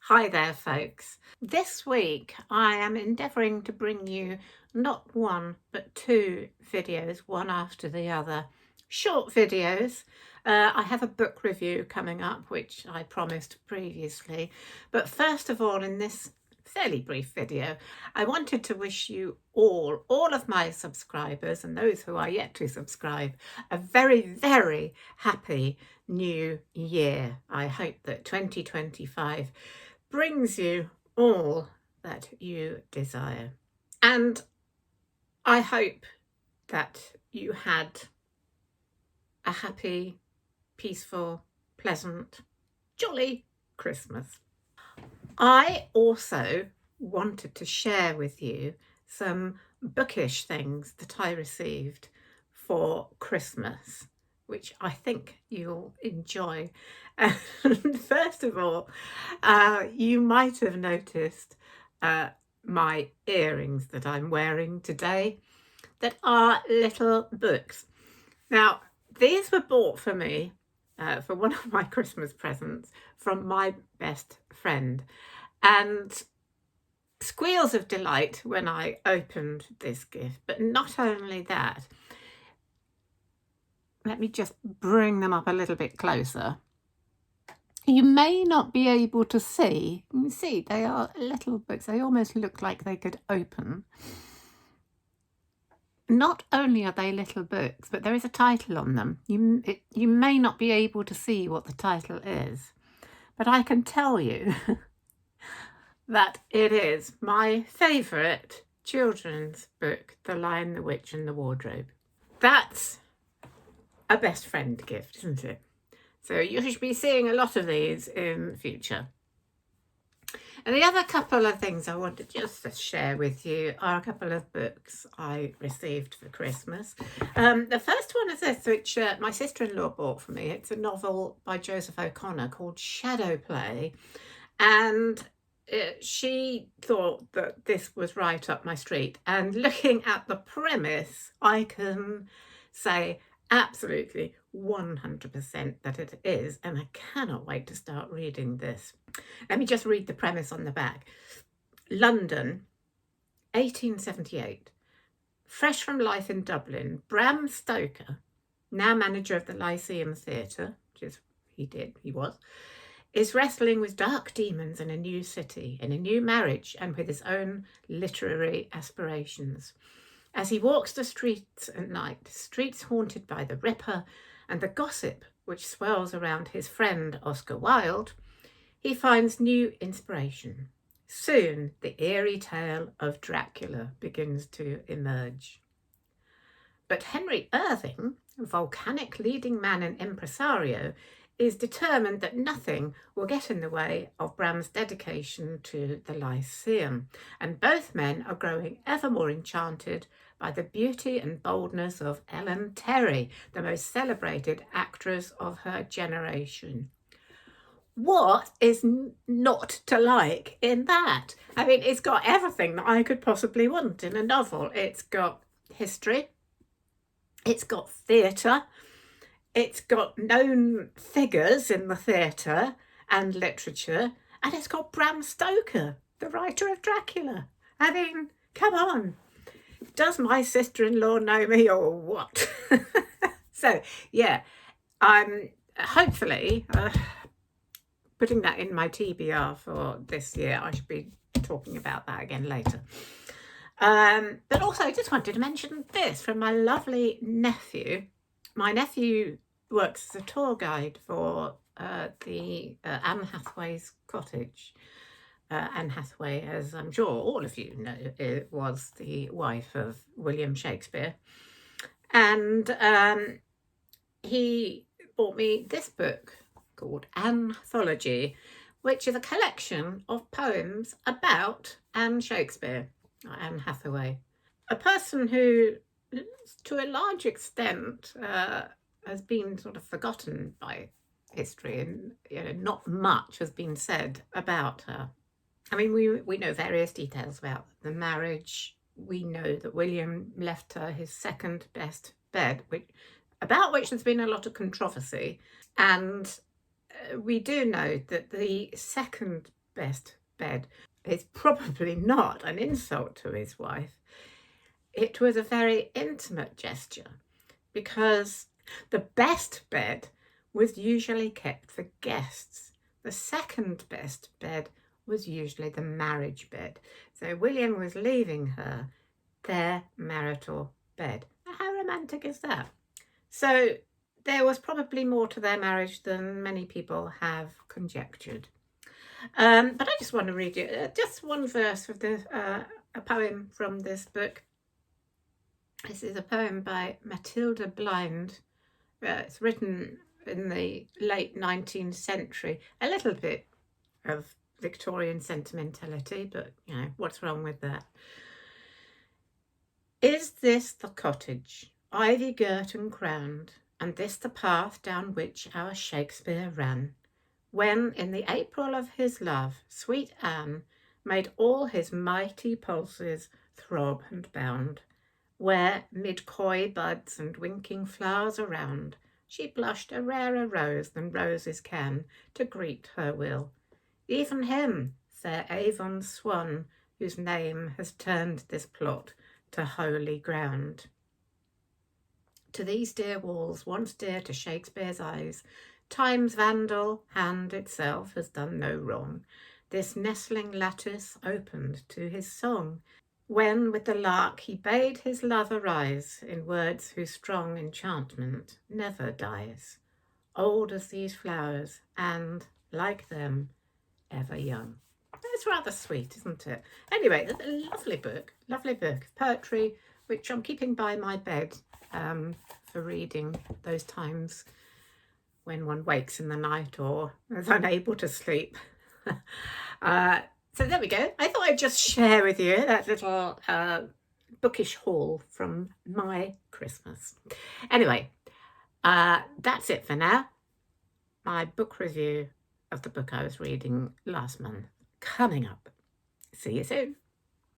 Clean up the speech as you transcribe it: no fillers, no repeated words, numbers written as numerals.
Hi there, folks. This week I am endeavouring to bring you not one but two videos, one after the other. Short videos. I have a book review coming up, which I promised previously. But first of all, in this fairly brief video, I wanted to wish you all of my subscribers and those who are yet to subscribe, a very, very happy new year. I hope that 2025 brings you all that you desire. And I hope that you had a happy, peaceful, pleasant, jolly Christmas. I also wanted to share with you some bookish things that I received for Christmas, which I think you'll enjoy. And first of all, you might have noticed my earrings that I'm wearing today that are little books. Now, these were bought for me for one of my Christmas presents from my best friend, and squeals of delight when I opened this gift. But not only that, let me just bring them up a little bit closer. You may not be able to see. You see, they are little books. They almost look like they could open. Not only are they little books, but there is a title on them. You may not be able to see what the title is, but I can tell you that it is my favourite children's book, The Lion, the Witch and the Wardrobe. That's a best friend gift, isn't it? So you should be seeing a lot of these in the future. And the other couple of things I wanted just to share with you are a couple of books I received for Christmas. The first one is this, which my sister-in-law bought for me. It's a novel by Joseph O'Connor called Shadow Play. And she thought that this was right up my street. And looking at the premise, I can say absolutely 100% that it is, and I cannot wait to start reading this. Let me just read the premise on the back. London, 1878. Fresh from life in Dublin, Bram Stoker, now manager of the Lyceum Theatre, which is he was, is wrestling with dark demons in a new city, in a new marriage, and with his own literary aspirations. As he walks the streets at night, streets haunted by the Ripper and the gossip which swirls around his friend Oscar Wilde, he finds new inspiration. Soon the eerie tale of Dracula begins to emerge. But Henry Irving, volcanic leading man and impresario, is determined that nothing will get in the way of Bram's dedication to the Lyceum, and both men are growing ever more enchanted by the beauty and boldness of Ellen Terry, the most celebrated actress of her generation. What is not to like in that? I mean, it's got everything that I could possibly want in a novel. It's got history, it's got theatre, it's got known figures in the theatre and literature, and it's got Bram Stoker, the writer of Dracula. I mean, come on. Does my sister-in-law know me or what? So, yeah, I'm hopefully putting that in my TBR for this year. I should be talking about that again later. But also, I just wanted to mention this from my lovely nephew. My nephew works as a tour guide for the Anne Hathaway's cottage. Anne Hathaway, as I'm sure all of you know, was the wife of William Shakespeare. And he bought me this book called Anthology, which is a collection of poems about Anne Shakespeare, Anne Hathaway, a person who, to a large extent, has been sort of forgotten by history, and not much has been said about her. I mean, we know various details about the marriage. We know that William left her his second best bed, about which there's been a lot of controversy. And we do know that the second best bed. It's probably not an insult to his wife. It was a very intimate gesture because the best bed was usually kept for guests. The second best bed was usually the marriage bed. So William was leaving her their marital bed. How romantic is that? So there was probably more to their marriage than many people have conjectured. But I just want to read you just one verse of a poem from this book. This is a poem by Matilda Blind. It's written in the late 19th century. A little bit of Victorian sentimentality, but you know, what's wrong with that? Is this the cottage, ivy girt and crowned, and this the path down which our Shakespeare ran, when in the April of his love, sweet Anne made all his mighty pulses throb and bound, where, mid coy buds and winking flowers around, she blushed a rarer rose than roses can to greet her will, even him, fair Avon's swan, whose name has turned this plot to holy ground. To these dear walls, once dear to Shakespeare's eyes, Time's vandal hand itself has done no wrong. This nestling lattice opened to his song, when with the lark he bade his love arise, in words whose strong enchantment never dies. Old as these flowers, and, like them, ever young. It's rather sweet, isn't it? Anyway, a lovely book of poetry, which I'm keeping by my bed for reading those times when one wakes in the night or is unable to sleep. So there we go. I thought I'd just share with you that little bookish haul from my Christmas. Anyway, that's it for now. My book review of the book I was reading last month coming up. See you soon.